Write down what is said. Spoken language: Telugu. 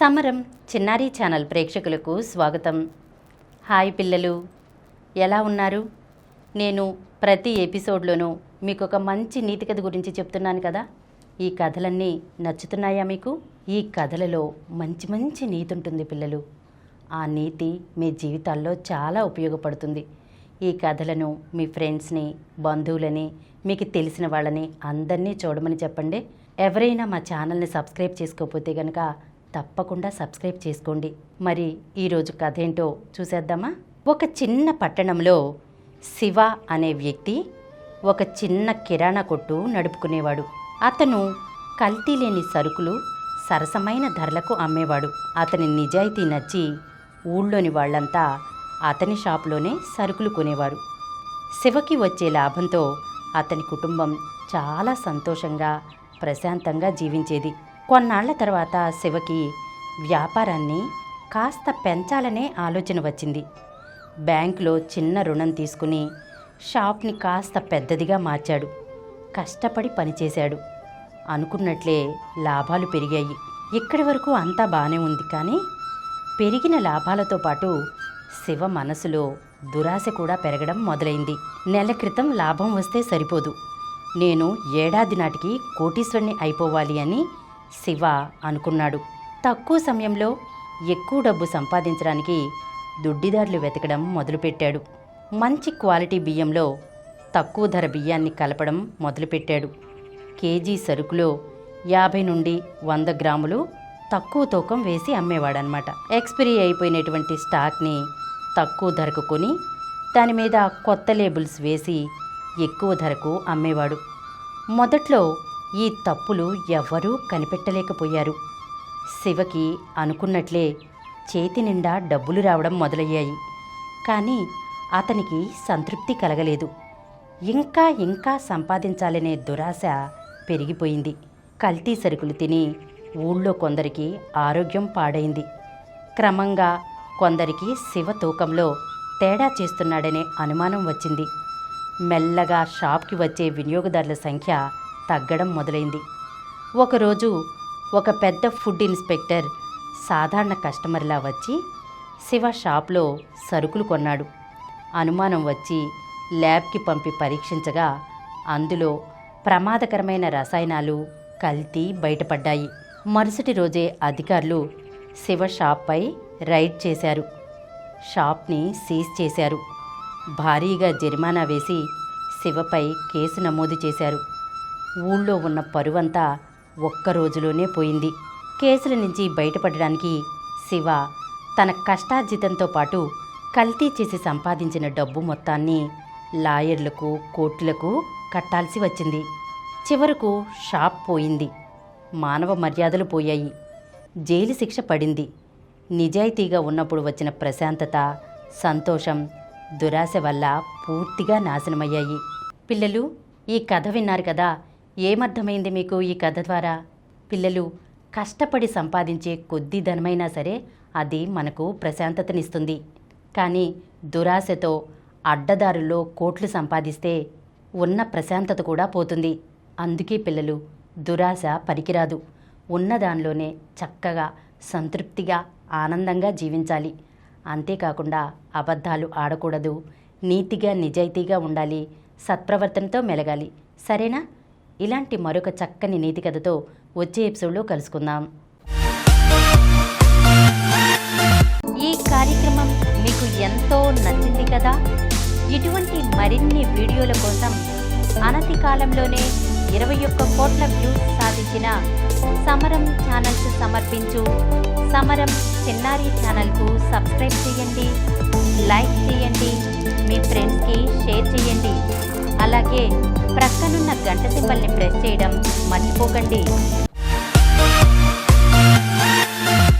సమరం చిన్నారి ఛానల్ ప్రేక్షకులకు స్వాగతం. హాయ్ పిల్లలు, ఎలా ఉన్నారు? నేను ప్రతి ఎపిసోడ్లోనూ మీకు ఒక మంచి నీతి కథ గురించి చెప్తున్నాను కదా. ఈ కథలన్నీ నచ్చుతున్నాయా మీకు? ఈ కథలలో మంచి మంచి నీతి ఉంటుంది పిల్లలు. ఆ నీతి మీ జీవితాల్లో చాలా ఉపయోగపడుతుంది. ఈ కథలను మీ ఫ్రెండ్స్ని, బంధువులని, మీకు తెలిసిన వాళ్ళని అందరినీ చూడమని చెప్పండి. ఎవరైనా మా ఛానల్ని సబ్స్క్రైబ్ చేసుకోకపోతే కనుక తప్పకుండా సబ్స్క్రైబ్ చేసుకోండి. మరి ఈరోజు కథ ఏంటో చూసేద్దామా? ఒక చిన్న పట్టణంలో శివ అనే వ్యక్తి ఒక చిన్న కిరాణా కొట్టు నడుపుకునేవాడు. అతను కల్తీ లేని సరుకులు సరసమైన ధరలకు అమ్మేవాడు. అతని నిజాయితీ నచ్చి ఊళ్ళోని వాళ్ళంతా అతని షాపులోనే సరుకులు కొనేవారు. శివకి వచ్చే లాభంతో అతని కుటుంబం చాలా సంతోషంగా, ప్రశాంతంగా జీవించేది. కొన్నాళ్ల తర్వాత శివకి వ్యాపారాన్ని కాస్త పెంచాలనే ఆలోచన వచ్చింది. బ్యాంకులో చిన్న రుణం తీసుకుని షాప్ని కాస్త పెద్దదిగా మార్చాడు. కష్టపడి పనిచేశాడు. అనుకున్నట్లే లాభాలు పెరిగాయి. ఇక్కడి వరకు అంతా బాగానే ఉంది. కానీ పెరిగిన లాభాలతో పాటు శివ మనసులో దురాశ కూడా పెరగడం మొదలైంది. నెల క్రితం లాభం వస్తే సరిపోదు, నేను ఏడాది నాటికి కోటీశ్వరుని అయిపోవాలి అని శివ అనుకున్నాడు. తక్కువ సమయంలో ఎక్కువ డబ్బు సంపాదించడానికి దుడ్డిదారులు వెతకడం మొదలుపెట్టాడు. మంచి క్వాలిటీ బియ్యంలో తక్కువ ధర బియ్యాన్ని కలపడం మొదలుపెట్టాడు. కేజీ సరుకులో 50 నుండి 100 గ్రాములు తక్కువ తూకం వేసి అమ్మేవాడనమాట. ఎక్స్పైరీ అయిపోయినటువంటి స్టాక్ని తక్కువ ధరకు కొని దాని మీద కొత్త లేబుల్స్ వేసి ఎక్కువ ధరకు అమ్మేవాడు. మొదట్లో ఈ తప్పులు ఎవ్వరూ కనిపెట్టలేకపోయారు. శివకి అనుకున్నట్లే చేతి నిండా డబ్బులు రావడం మొదలయ్యాయి. కానీ అతనికి సంతృప్తి కలగలేదు. ఇంకా ఇంకా సంపాదించాలనే దురాశ పెరిగిపోయింది. కల్తీ సరుకులు తిని ఊళ్ళో కొందరికి ఆరోగ్యం పాడైంది. క్రమంగా కొందరికి శివ తూకంలో తేడా చేస్తున్నాడనే అనుమానం వచ్చింది. మెల్లగా షాప్కి వచ్చే వినియోగదారుల సంఖ్య తగ్గడం మొదలైంది. ఒకరోజు ఒక పెద్ద ఫుడ్ ఇన్స్పెక్టర్ సాధారణ కస్టమర్లా వచ్చి శివ షాప్లో సరుకులు కొన్నాడు. అనుమానం వచ్చి ల్యాబ్కి పంపి పరీక్షించగా అందులో ప్రమాదకరమైన రసాయనాలు, కల్తీ బయటపడ్డాయి. మరుసటి రోజే అధికారులు శివ షాప్పై రైడ్ చేశారు. షాప్ని సీజ్ చేశారు. భారీగా జరిమానా వేసి శివపై కేసు నమోదు చేశారు. ఊళ్ళో ఉన్న పరువంతా ఒక్క రోజులోనే పోయింది. కేసుల నుంచి బయటపడడానికి శివ తన కష్టార్జితంతో పాటు కల్తీ చేసి సంపాదించిన డబ్బు మొత్తాన్ని లాయర్లకు, కోర్టులకు కట్టాల్సి వచ్చింది. చివరకు షాప్ పోయింది. మానవ మర్యాదలు పోయాయి. జైలు శిక్ష పడింది. నిజాయితీగా ఉన్నప్పుడు వచ్చిన ప్రశాంతత, సంతోషం దురాశ వల్ల పూర్తిగా నాశనమయ్యాయి. పిల్లలు, ఈ కథ విన్నారు కదా. ఏమర్థమైంది మీకు ఈ కథ ద్వారా? పిల్లలు, కష్టపడి సంపాదించే కొద్ది ధనమైనా సరే అది మనకు ప్రశాంతతనిస్తుంది. కానీ దురాశతో అడ్డదారుల్లో కోట్లు సంపాదిస్తే ఉన్న ప్రశాంతత కూడా పోతుంది. అందుకే పిల్లలు, దురాశ పనికిరాదు. ఉన్న దానిలోనే చక్కగా, సంతృప్తిగా, ఆనందంగా జీవించాలి. అంతేకాకుండా అబద్ధాలు ఆడకూడదు. నీతిగా, నిజాయితీగా ఉండాలి. సత్ప్రవర్తనతో మెలగాలి. సరేనా? ఇలాంటి మరొక చక్కని నీతి కథతో వచ్చే ఎపిసోడ్లో కలుసుకుందాం. ఈ కార్యక్రమం మీకు ఎంతో నచ్చింది కదా. ఇటువంటి మరిన్ని వీడియోల కోసం అనతి కాలంలోనే 21 కోట్ల వ్యూస్ సాధించిన సమరం ఛానల్స్ సమర్పించు సమరం చిన్నారి ఛానల్కు సబ్స్క్రైబ్ చేయండి, లైక్ చేయండి, మీ ఫ్రెండ్స్కి షేర్ చేయండి. అలాగే ప్రక్కనున్న గంట సింబల్ని ప్రెస్ చేయడం మర్చిపోకండి.